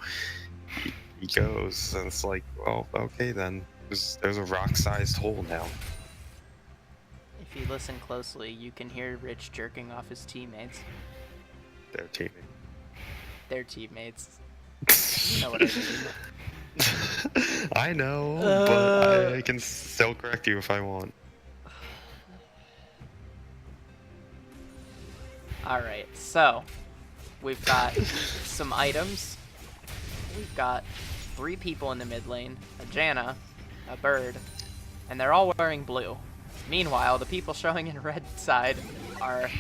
he goes, and it's like, well, okay then. There's a rock-sized hole now. If you listen closely, you can hear Rich jerking off his teammates. Their teaming. Their teammates. You know what I mean. I know, but I can still correct you if I want. Alright, so we've got some items. We've got 3 people in the mid lane, a Janna, a bird, and they're all wearing blue. Meanwhile, the people showing in red side are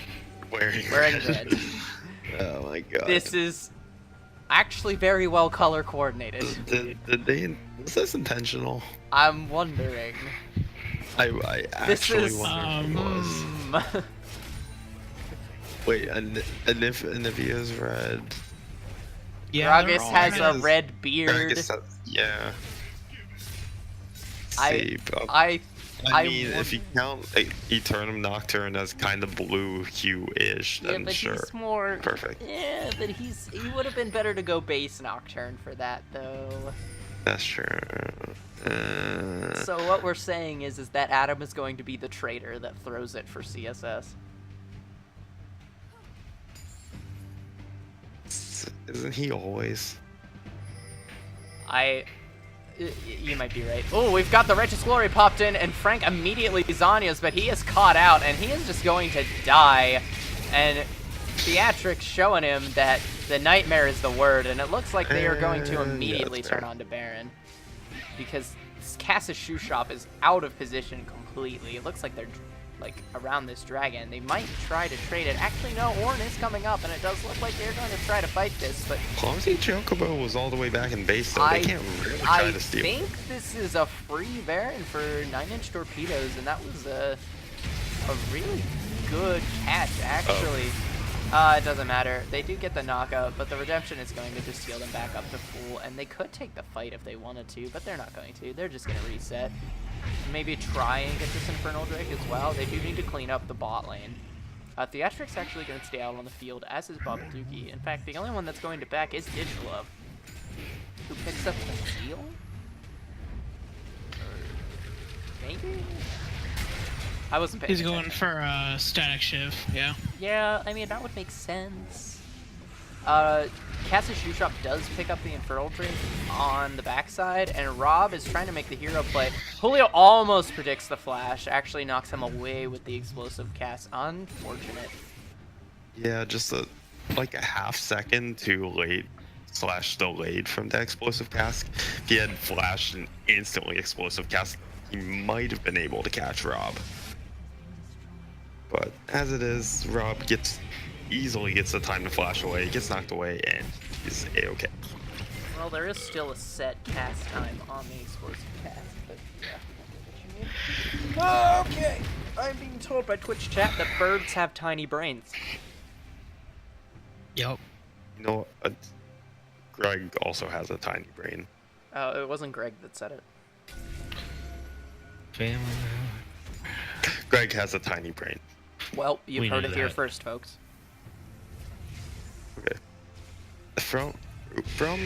Wearing red. Oh my god. This is actually very well color coordinated. Did they? Was this intentional? I'm wondering. I This actually is, wonder if it was. Wait, Anivia's red. Yeah, they're Gragas all has a red. red beard. Yeah. I Save. I mean, if you count Eternum Nocturne as kind of blue hue-ish, Yeah, then but sure. he's more. Perfect. Yeah, but he would have been better to go base Nocturne for that though. That's true. So what we're saying is that Adam is going to be the traitor that throws it for CSS. Isn't he always? You might be right. Oh, we've got the Righteous Glory popped in, and Frank immediately Zanya's, but he is caught out, and he is just going to die. And Theatrix showing him that the Nightmare is the word, and it looks like they are going to immediately that's turn fair. on to Baron. Because Cass's Shoe Shop is out of position completely. It looks like they're like around this dragon. They might try to trade it. Actually, no, Ornn is coming up, and it does look like they're going to try to fight this, but Clumsy Chocobo was all the way back in base, though. They can't really try I to steal. think this is a free Baron for 9-inch torpedoes, and that was a really good catch, actually. It doesn't matter. They do get the knockout, but the redemption is going to just steal them back up to full, and they could take the fight if they wanted to, but they're not going to. They're just going to reset. Maybe try and get this Infernal Drake as well. They do need to clean up the bot lane. Theatrix actually going to stay out on the field, as is Babaduki. In fact, the only one that's going to back is Digiglove, who picks up the heal? Or maybe? I wasn't paying He's attention. going for static shiv. Yeah. Yeah, I mean, that would make sense. Cass's Shoe Shop does pick up the Infernal Drink on the backside, and Rob is trying to make the hero play. Julio almost predicts the flash, actually knocks him away with the explosive cast. Unfortunate. Yeah, just like a half second too late / delayed from the explosive cast. If he had flashed and instantly explosive cast, he might have been able to catch Rob. But as it is, Rob easily gets the time to flash away, gets knocked away, and he's A-okay. Well, there is still a set cast time on the explosive cast, but yeah. Okay, I'm being told by Twitch chat that birds have tiny brains. Yep. You know, Greg also has a tiny brain. Oh, it wasn't Greg that said it. Family. Greg has a tiny brain. Well, you've We heard knew it here that. first, folks. Okay. From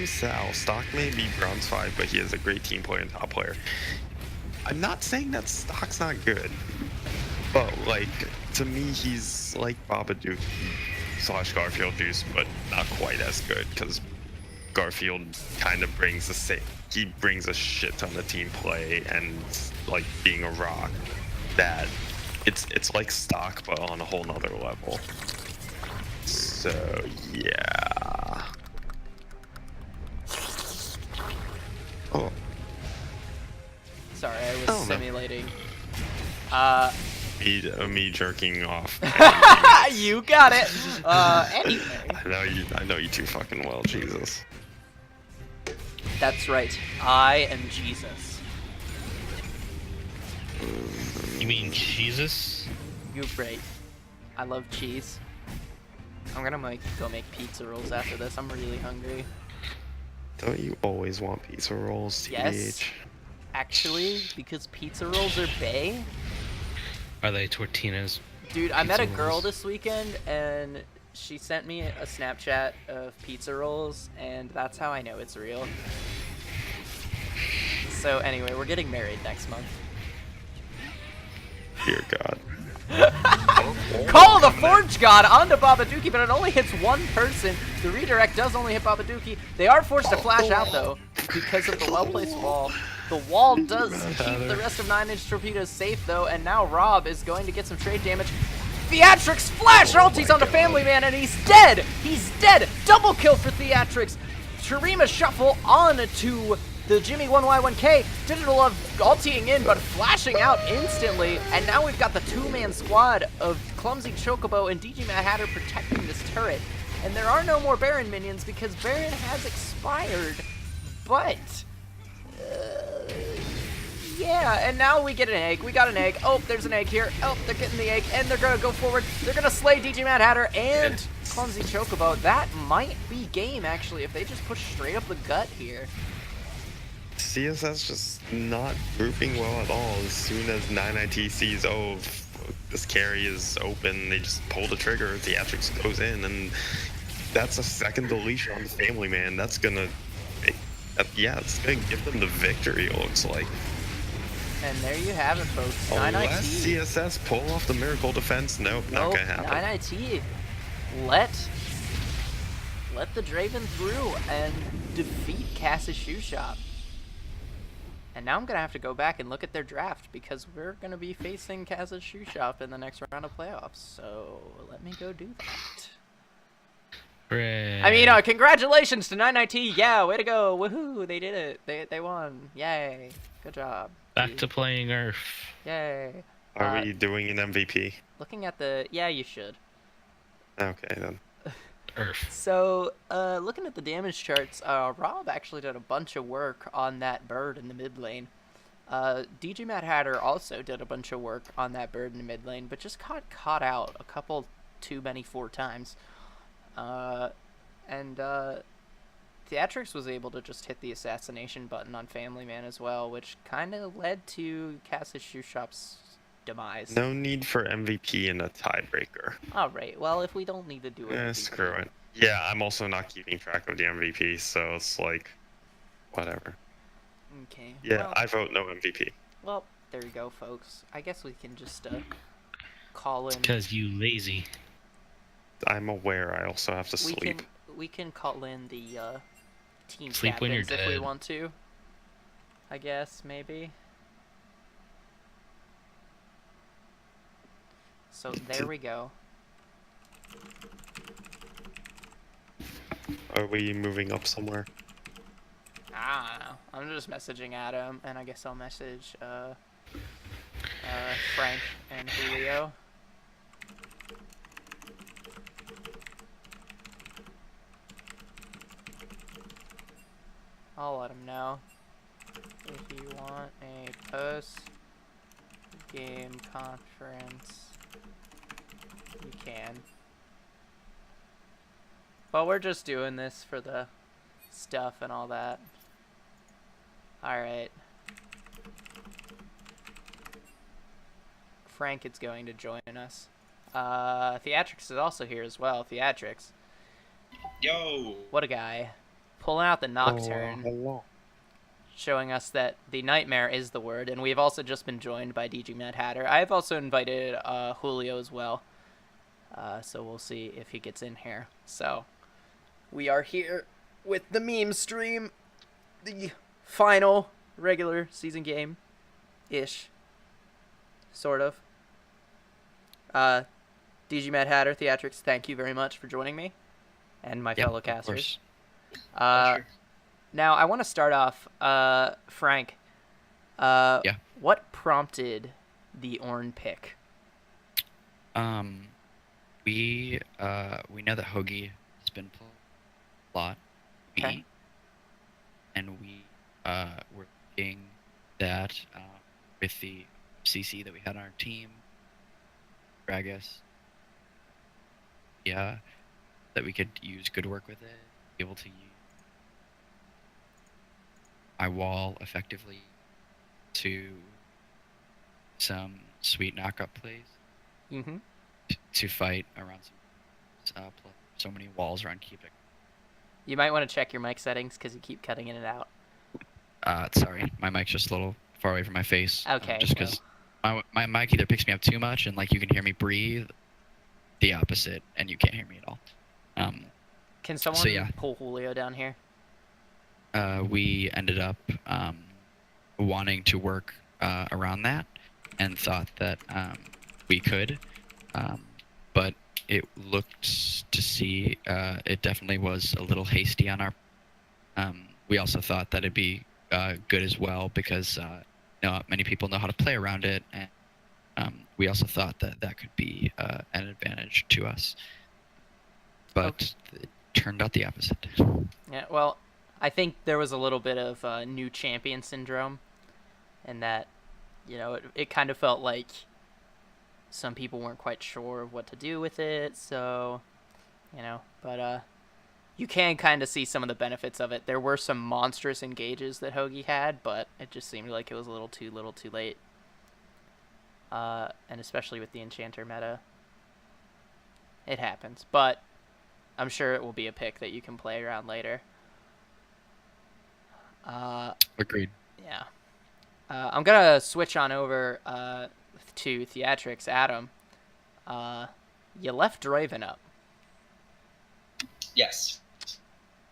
Sal, Stock may be bronze 5, but he is a great team player and top player. I'm not saying that Stock's not good, but like to me he's like Babaduki / Garfield Juice, but not quite as good because Garfield kind of brings the same. He brings a shit ton of team play and like being a rock. That it's like stock, but on a whole nother level. So yeah. Oh. Sorry, I was Oh, no. simulating. Me jerking off. You got it. Anyway. I know you too fucking well, Jesus. That's right. I am Jesus. You mean Jesus? You're right. I love cheese. I'm gonna go make pizza rolls after this. I'm really hungry. Don't you always want pizza rolls, TH? Yes. Actually, because pizza rolls are bae. Are they tortillas? Dude, I met a Pizza girl rolls. this weekend, and she sent me a Snapchat of pizza rolls, and that's how I know it's real. So anyway, we're getting married next month. Dear God. Call the Forge God onto Babaduki, but it only hits one person. The redirect does only hit Babaduki. They are forced to flash out, though, because of the well-placed wall. The wall does keep the rest of 9-inch torpedoes safe, though, and now Rob is going to get some trade damage. Theatrics flash ultis onto Family Man, and he's dead! He's dead! Double kill for Theatrics! Tarima shuffle on to the Jimmy 1Y1K. Digital Love ultiing in, but flashing out instantly. And now we've got the two-man squad of Clumsy Chocobo and DG Mad Hatter protecting this turret. And there are no more Baron minions because Baron has expired. But yeah, and now we get an egg. We got an egg. Oh, there's an egg here. Oh, they're getting the egg, and they're gonna go forward. They're gonna slay DG Mad Hatter and Clumsy Chocobo. That might be game, actually, if they just push straight up the gut here. CSS just not grouping well at all. As soon as 9IT sees, oh, this carry is open, they just pull the trigger, Theatrics goes in, and that's a second deletion on the Family Man. That's gonna, yeah, it's gonna give them the victory, it looks like. And there you have it, folks. Unless 9IT. CSS pull off the miracle defense, nope, not gonna happen. 9IT let the Draven through and defeat Cass's Shoe Shop. And now I'm going to have to go back and look at their draft because we're going to be facing Cass's Shoe Shop in the next round of playoffs. So let me go do that. Hooray. I mean, congratulations to 9IT. Yeah, way to go. Woohoo, they did it. They won. Yay. Good job. Back to playing Earth. Yay. Are we doing an MVP? Looking at the... Yeah, you should. Okay, then. Earth. So, looking at the damage charts, Rob actually did a bunch of work on that bird in the mid lane. DG Mad Hatter also did a bunch of work on that bird in the mid lane, but just got caught out a couple too many 4 times. Theatrics was able to just hit the assassination button on Family Man as well, which kind of led to Cass's Shoe Shop's demise. No need for MVP in a tiebreaker. Alright, well, if we don't need to do it... Screw it. Yeah, I'm also not keeping track of the MVP, so it's like, whatever. Okay. Yeah, well, I vote no MVP. Well, there you go, folks. I guess we can just call in... Because you lazy. I'm aware I also have to sleep. We can call in the team Sleep when you're captains if we dead. want to. I guess, maybe. So there we go. Are we moving up somewhere? I don't know. I'm just messaging Adam, and I guess I'll message Frank and Julio. I'll let him know if you want a post-game conference. You can. But we're just doing this for the stuff and all that. Alright. Frank is going to join us. Theatrics is also here as well. Theatrics. Yo! What a guy. Pulling out the Nocturne. Hello. Showing us that the Nightmare is the word. And we've also just been joined by DG Mad Hatter. I've also invited Julio as well. So we'll see if he gets in here. So we are here with the meme stream, the final regular season game ish. Sort of. DG Mad Hatter Theatrics, thank you very much for joining me and my fellow casters. Now I want to start off, Frank. What prompted the Ornn pick? We know that Hoagie has been playing a lot. Okay. And we were thinking that with the CC that we had on our team, Gragas, that we could use good work with it, be able to use my wall effectively to some sweet knockup plays. Mm-hmm. To fight around so many walls around Keepic. You might want to check your mic settings because you keep cutting in and out. Sorry, my mic's just a little far away from my face. Okay. Just because my mic either picks me up too much and like you can hear me breathe, the opposite, and you can't hear me at all. Can someone pull Julio down here? We ended up wanting to work around that and thought that we could. But it looked to see it definitely was a little hasty on our. We also thought that it'd be good as well because not many people know how to play around it, and we also thought that that could be an advantage to us. But it turned out the opposite. Yeah, well, I think there was a little bit of new champion syndrome, and that, it kind of felt like some people weren't quite sure of what to do with it, so, but you can kind of see some of the benefits of it. There were some monstrous engages that Hoagie had, but it just seemed like it was a little too late. And especially with the Enchanter meta, it happens, but I'm sure it will be a pick that you can play around later. Agreed. Yeah. I'm gonna switch on over to Theatrics. Adam, you left Draven up. Yes.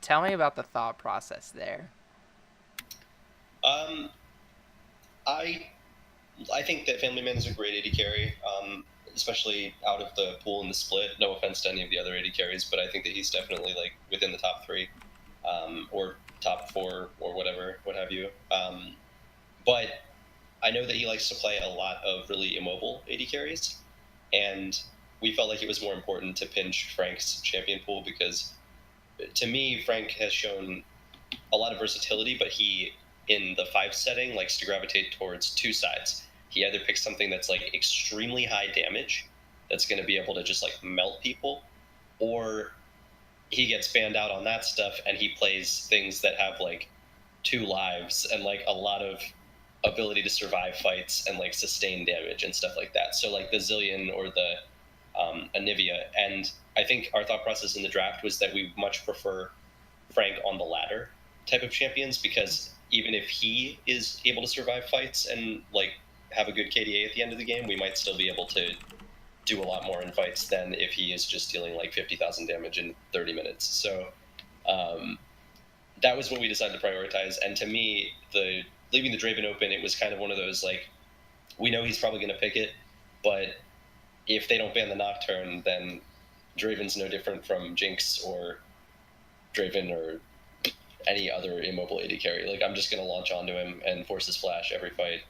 Tell me about the thought process there. I think that Family Man is a great AD carry, especially out of the pool in the split. No offense to any of the other AD carries, but I think that he's definitely like within the top 3, or top 4, or whatever, what have you. But I know that he likes to play a lot of really immobile AD carries, and we felt like it was more important to pinch Frank's champion pool because, to me, Frank has shown a lot of versatility, but he, in the 5 setting, likes to gravitate towards 2 sides. He either picks something that's like extremely high damage, that's going to be able to just like melt people, or he gets banned out on that stuff and he plays things that have like 2 lives and like a lot of ability to survive fights and like sustain damage and stuff like that. So like the Zillion or the Anivia. And I think our thought process in the draft was that we much prefer Frank on the ladder type of champions, because even if he is able to survive fights and like have a good KDA at the end of the game, we might still be able to do a lot more in fights than if he is just dealing like 50,000 damage in 30 minutes. So that was what we decided to prioritize. And to me, leaving the Draven open, it was kind of one of those like, we know he's probably going to pick it, but if they don't ban the Nocturne, then Draven's no different from Jinx or Draven or any other immobile AD carry. Like, I'm just going to launch onto him and force his flash every fight.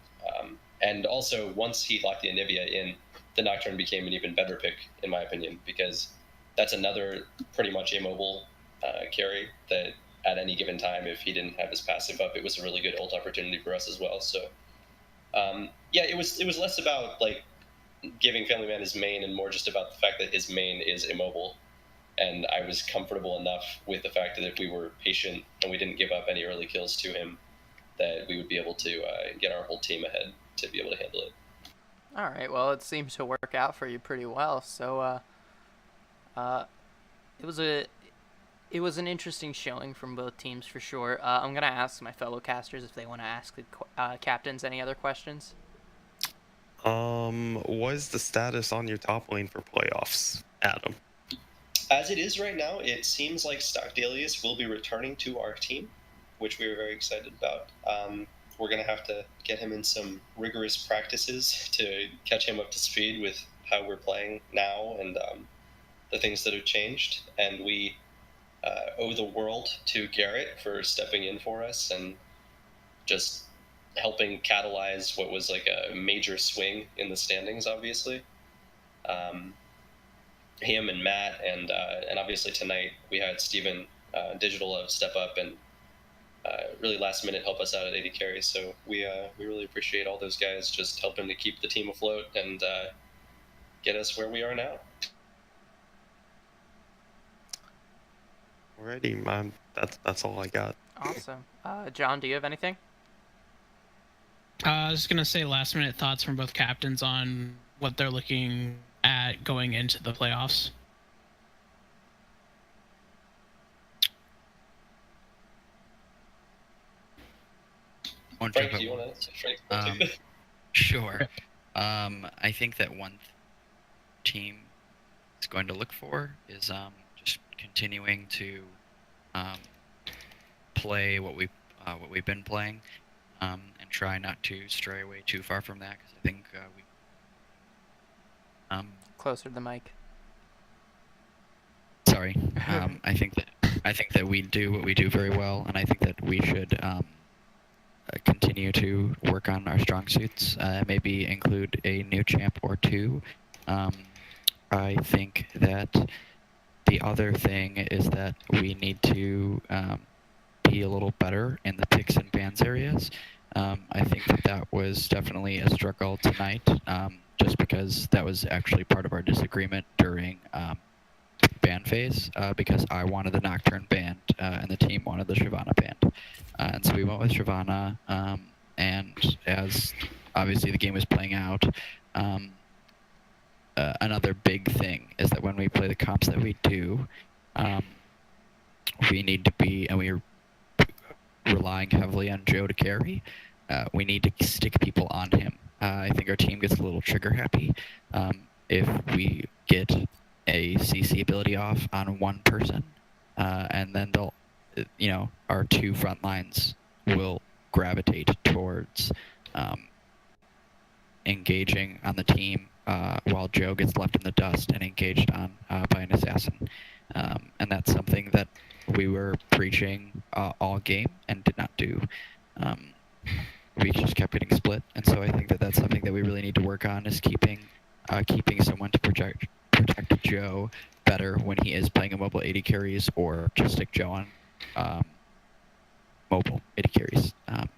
And also, once he locked the Anivia in, the Nocturne became an even better pick, in my opinion, because that's another pretty much immobile carry that at any given time, if he didn't have his passive up, it was a really good ult opportunity for us as well. So, it was less about like giving Family Man his main and more just about the fact that his main is immobile. And I was comfortable enough with the fact that if we were patient and we didn't give up any early kills to him, that we would be able to get our whole team ahead to be able to handle it. All right, well, it seems to work out for you pretty well. So it was an interesting showing from both teams for sure. I'm going to ask my fellow casters if they want to ask the captains any other questions. What is the status on your top lane for playoffs, Adam? As it is right now, it seems like Stockdalius will be returning to our team, which we are very excited about. We're going to have to get him in some rigorous practices to catch him up to speed with how we're playing now and the things that have changed. And we owe the world to Garrett for stepping in for us and just helping catalyze what was like a major swing in the standings, obviously. Him and Matt, and obviously tonight we had Steven Digital step up and really last minute help us out at 80 carry. So we really appreciate all those guys just helping to keep the team afloat and get us where we are now. Alrighty, man. That's all I got. Awesome. John, do you have anything? I was just gonna say last minute thoughts from both captains on what they're looking at going into the playoffs. Frank, do you want to? Sure. I think that one team is going to look for is just continuing to play what we've been playing, and try not to stray away too far from that, because I think we Closer to the mic. sorry. I think that we do what we do very well, and I think that we should continue to work on our strong suits. Maybe include a new champ or two. I think that the other thing is that we need to be a little better in the picks and bans areas. I think that was definitely a struggle tonight, just because that was actually part of our disagreement during ban phase, because I wanted the Nocturne banned, and the team wanted the Shyvana banned. And so we went with Shyvana, and as obviously the game was playing out, another big thing is that when we play the comps that we do, we need to be, and we're relying heavily on Joe to carry, we need to stick people on him. I think our team gets a little trigger happy if we get a CC ability off on one person, and then they'll, our two front lines will gravitate towards engaging on the team, while Joe gets left in the dust and engaged on by an assassin. And that's something that we were preaching all game and did not do. We just kept getting split, and so I think that that's something that we really need to work on, is keeping someone to protect Joe better when he is playing a mobile 80 carries, or just stick Joe on mobile 80 carries.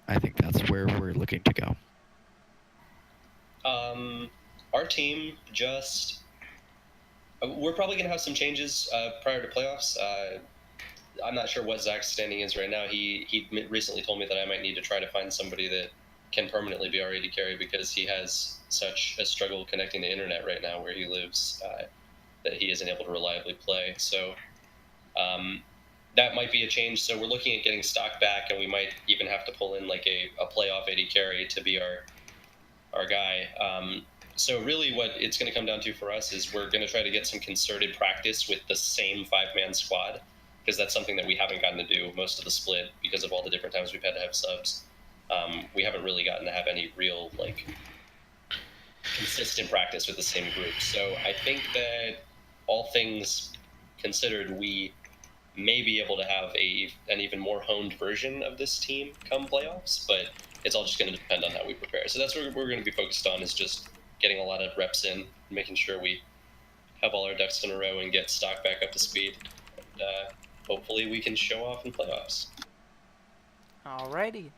I think that's where we're looking to go. Our team we're probably going to have some changes prior to playoffs. I'm not sure what Zach's standing is right now. He recently told me that I might need to try to find somebody that can permanently be our 80 carry, because he has such a struggle connecting the internet right now where he lives, that he isn't able to reliably play. So that might be a change. So we're looking at getting stock back, and we might even have to pull in like a playoff 80 carry to be our guy. So really what it's going to come down to for us is we're going to try to get some concerted practice with the same 5-man squad, because that's something that we haven't gotten to do most of the split because of all the different times we've had to have subs. We haven't really gotten to have any real consistent practice with the same group. So I think that all things considered, we may be able to have an even more honed version of this team come playoffs, but it's all just going to depend on how we prepare. So that's what we're going to be focused on, is just getting a lot of reps in, making sure we have all our ducks in a row and get stock back up to speed. And hopefully we can show off in playoffs. Alrighty.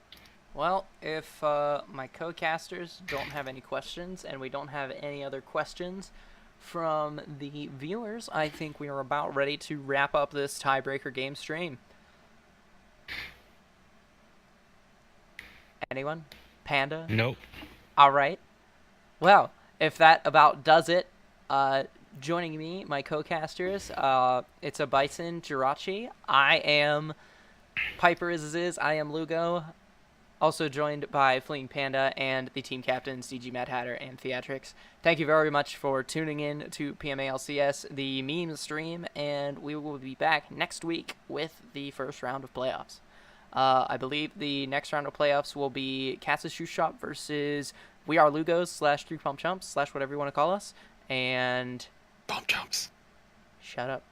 Well, if my co-casters don't have any questions, and we don't have any other questions from the viewers, I think we are about ready to wrap up this tiebreaker game stream. Anyone? Panda? Nope. Alright. Well, if that about does it, joining me, my co-casters, it's a Bison Jirachi. I am Piper is, I am Lugo. Also joined by Fleeing Panda and the team captains DG Mad Hatter and Theatrics. Thank you very much for tuning in to PMA LCS, the meme stream, and we will be back next week with the first round of playoffs. I believe the next round of playoffs will be Cass's Shoe Shop versus We Are Lugos / 3 Pump Chumps / whatever you want to call us. And Bomb jumps. shut up,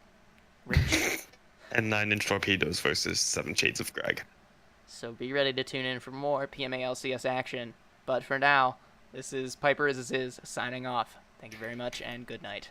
Rich. And 9 Inch Torpedoes versus 7 Shades of Greg. So be ready to tune in for more PMA LCS action. But for now, this is Piper Is signing off. Thank you very much and good night.